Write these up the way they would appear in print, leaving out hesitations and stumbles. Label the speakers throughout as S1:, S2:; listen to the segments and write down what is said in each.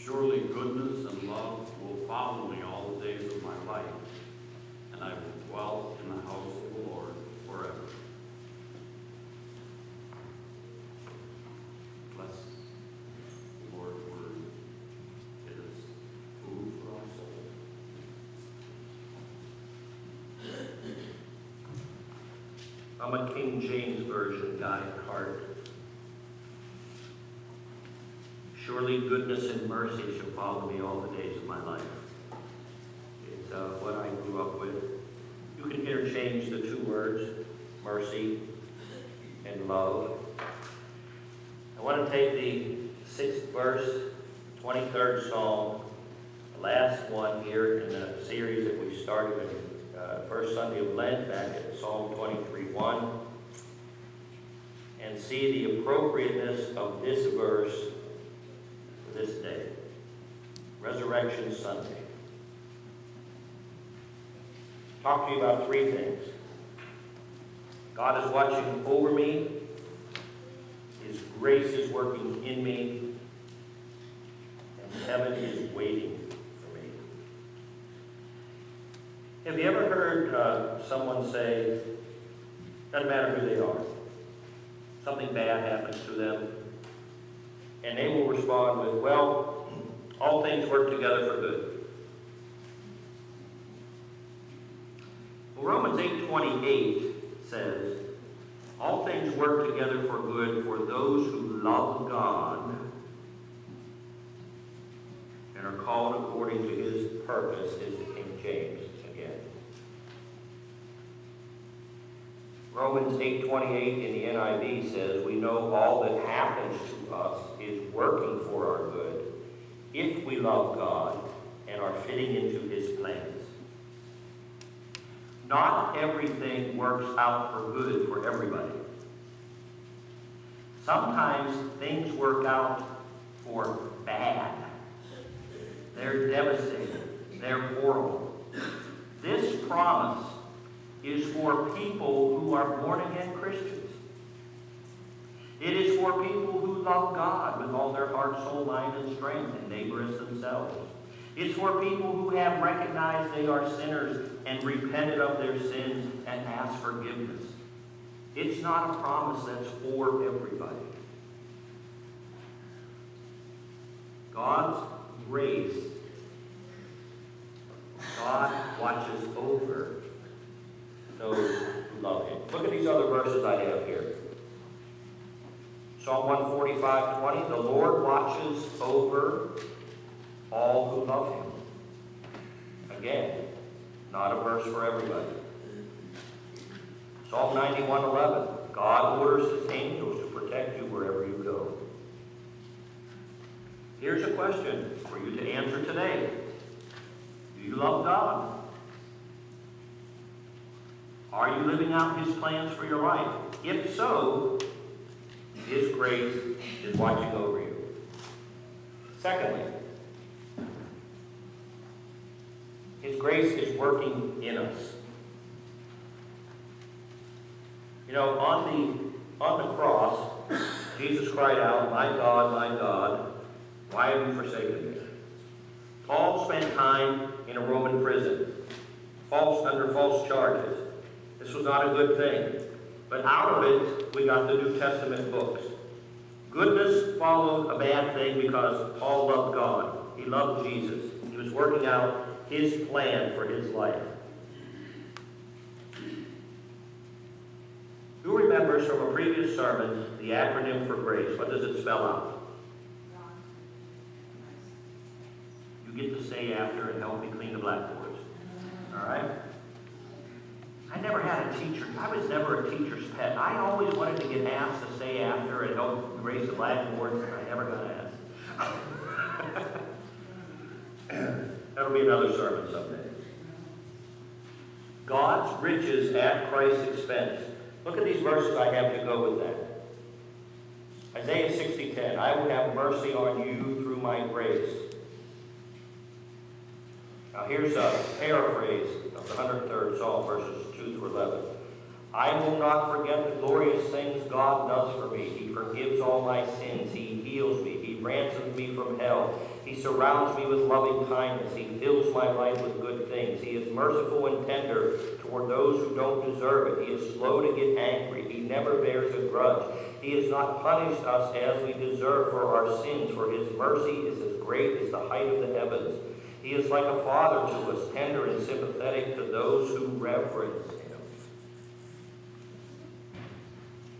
S1: Surely goodness and love will follow me all the days of my life, and I will dwell in the house of the Lord forever. Bless the Lord's word. It is food for our soul.
S2: I'm a King James Version guy at heart. Surely goodness and mercy shall follow me all the days of my life. It's what I grew up with. You can interchange the two words, mercy and love. I want to take the 6th verse, 23rd Psalm, the last one here in the series that we started in first Sunday of Lent, back at Psalm 23:1, and see the appropriateness of this verse for this day, Resurrection Sunday. Talk to you about 3 things. God is watching over me. His grace is working in me. And heaven is waiting for me. Have you ever heard someone say, doesn't matter who they are, something bad happens to them, and they will respond with, well, all things work together for good. Well, Romans 8:28 says, all things work together for good for those who love God and are called according to his purpose, is the King James again. Romans 8:28 in the NIV says, we know all that happens to us is working for our good if we love God and are fitting into his plans. Not everything works out for good for everybody. Sometimes things work out for bad. They're devastating. They're horrible. This promise is for people who are born-again Christians. It is for people who love God with all their heart, soul, mind, and strength, and neighbor as themselves. It's for people who have recognized they are sinners and repented of their sins and asked forgiveness. It's not a promise that's for everybody. God's grace, God watches over those who love him. Look at these other verses I have here. Psalm 145:20, the Lord watches over all who love him. Again, not a verse for everybody. Psalm 91:11, God orders his angels to protect you wherever you go. Here's a question for you to answer today. Do you love God? Are you living out his plans for your life? If so, his grace is watching over you. Secondly, his grace is working in us. You know, on the cross, Jesus cried out, my God, why have you forsaken me? Paul spent time in a Roman prison, under false charges. This was not a good thing. But out of it, we got the New Testament books. Goodness followed a bad thing because Paul loved God. He loved Jesus. He was working out his plan for his life. Who remembers from a previous sermon the acronym for grace? What does it spell out? You get to stay after and help me clean the blackboards. All right? I never had a teacher. I was never a teacher's pet. I always wanted to get asked to stay after and help erase the blackboards, and I never got asked. That'll be another sermon someday. God's riches at Christ's expense. Look at these verses I have to go with that. Isaiah 60:10, I will have mercy on you through my grace. Now here's a paraphrase of the 103rd Psalm, verses 2 through 11. I will not forget the glorious things God does for me. He forgives all my sins. He heals me. He ransoms me from hell. He surrounds me with loving kindness. He fills my life with good things. He is merciful and tender toward those who don't deserve it. He is slow to get angry. He never bears a grudge. He has not punished us as we deserve for our sins, for his mercy is as great as the height of the heavens. He is like a father to us, tender and sympathetic to those who reverence him.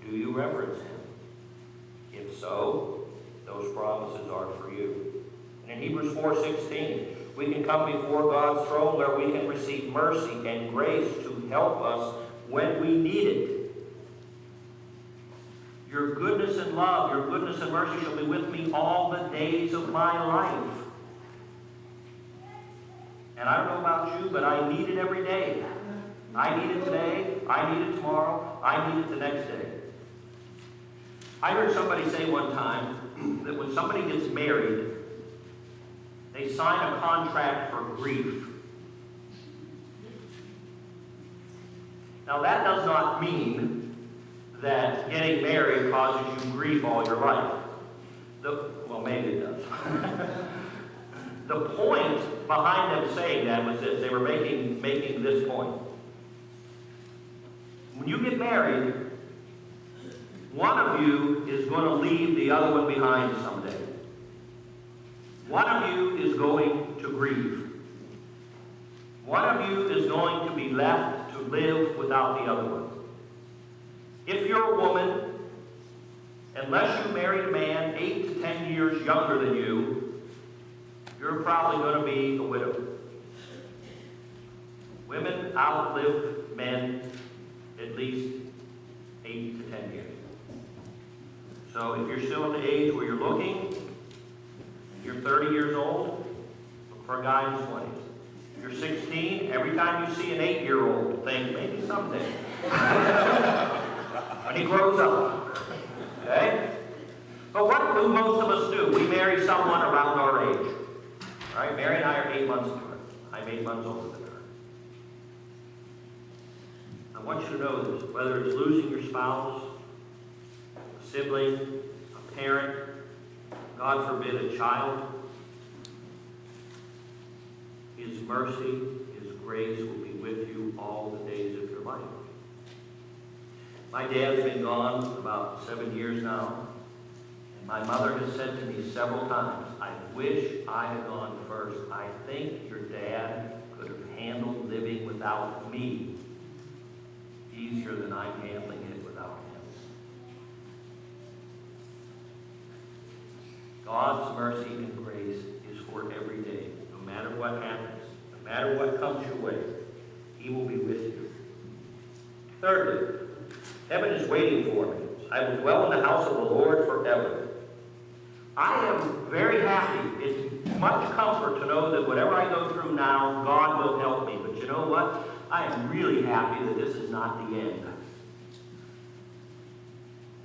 S2: Do you reverence him? If so, those promises are for you. And in Hebrews 4:16, we can come before God's throne where we can receive mercy and grace to help us when we need it. Your goodness and love, your goodness and mercy shall be with me all the days of my life. And I don't know about you, but I need it every day. I need it today, I need it tomorrow, I need it the next day. I heard somebody say one time that when somebody gets married, they sign a contract for grief. Now that does not mean that getting married causes you grief all your life. Well, maybe it does. The point behind them saying that was this. They were making this point. When you get married, one of you is going to leave the other one behind someday. One of you is going to grieve. One of you is going to be left to live without the other one. If you're a woman, unless you married a man 8 to 10 years younger than you, you're probably going to be a widow. Women outlive men at least 8 to 10 years. So if you're still at the age where you're looking, you're 30 years old, look for a guy in his 20s. If you're 16, every time you see an 8-year-old, think, maybe someday. When he grows up. Okay? But what do most of us do? We marry someone around our age. All right? Mary and I are 8 months apart. I'm 8 months older than her. I want you to know this. Whether it's losing your spouse, a sibling, a parent, God forbid, a child, his mercy, his grace will be with you all the days of your life. My dad's been gone about 7 years now, and my mother has said to me several times, I wish I had gone first. I think your dad could have handled living without me easier than I'm handling it without him. God's mercy and grace is for every day. No matter what happens, no matter what comes your way, he will be with you. Thirdly, heaven is waiting for me. I will dwell in the house of the Lord forever. I am very happy. It's much comfort to know that whatever I go through now, God will help me. But you know what? I am really happy that this is not the end.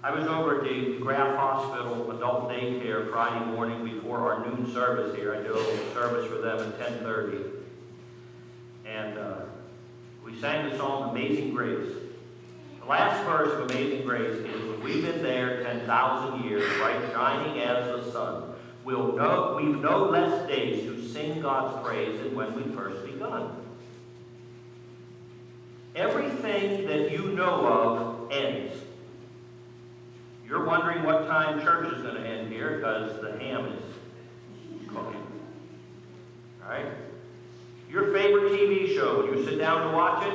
S2: I was over at the Graff Hospital Adult Daycare Friday morning before our noon service here. I do a service for them at 10:30. And we sang the song Amazing Grace. The last verse of Amazing Grace is, we've been there 10,000 years, bright shining as the sun. We've no less days to sing God's praise than when we first begun. Everything that you know of ends. You're wondering what time church is going to end here because the ham is cooking. All right? Your favorite TV show, when you sit down to watch it,